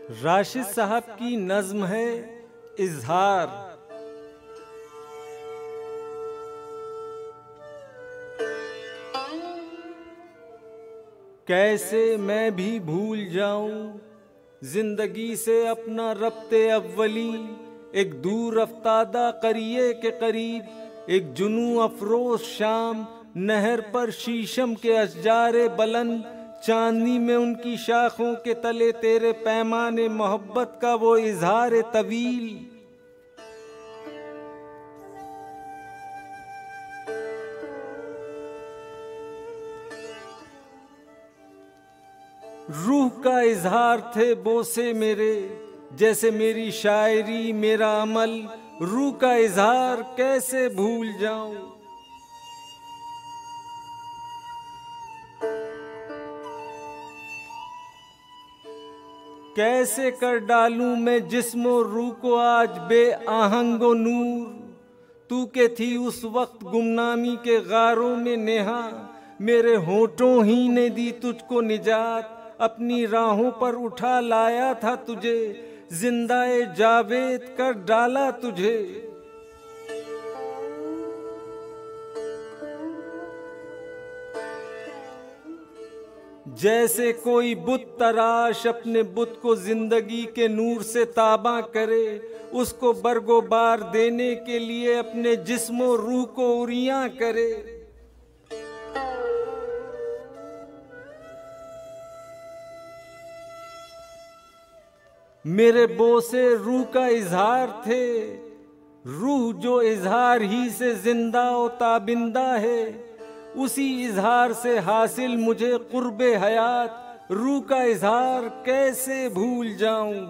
राशिद साहब की नज्म है इजहार। कैसे मैं भी भूल जाऊं जिंदगी से अपना रब्ते अव्वली, एक दूर अफ्तादा करिए के करीब, एक जुनू अफरोज शाम नहर पर शीशम के अशजारे बुलंद, चांदनी में उनकी शाखों के तले तेरे पैमाने मोहब्बत का वो इजहार तवील। रूह का इजहार थे बोसे मेरे, जैसे मेरी शायरी मेरा अमल, रूह का इजहार कैसे भूल जाऊं। कैसे कर डालूं मैं जिस्मो रूह को आज बे आहंगो नूर, तू के थी उस वक्त गुमनामी के गारों में नेहा, मेरे होठों ही ने दी तुझको निजात, अपनी राहों पर उठा लाया था तुझे, जिंदाए जावेद कर डाला तुझे। जैसे कोई बुत तराश अपने बुत को जिंदगी के नूर से ताबा करे, उसको बरगोबार देने के लिए अपने जिस्मो रूह को उरियां करे। मेरे बोसे रूह का इजहार थे, रूह जो इजहार ही से जिंदा और ताबिंदा है, उसी इजहार से हासिल मुझे कुर्बे हयात, रूह का इजहार कैसे भूल जाऊं।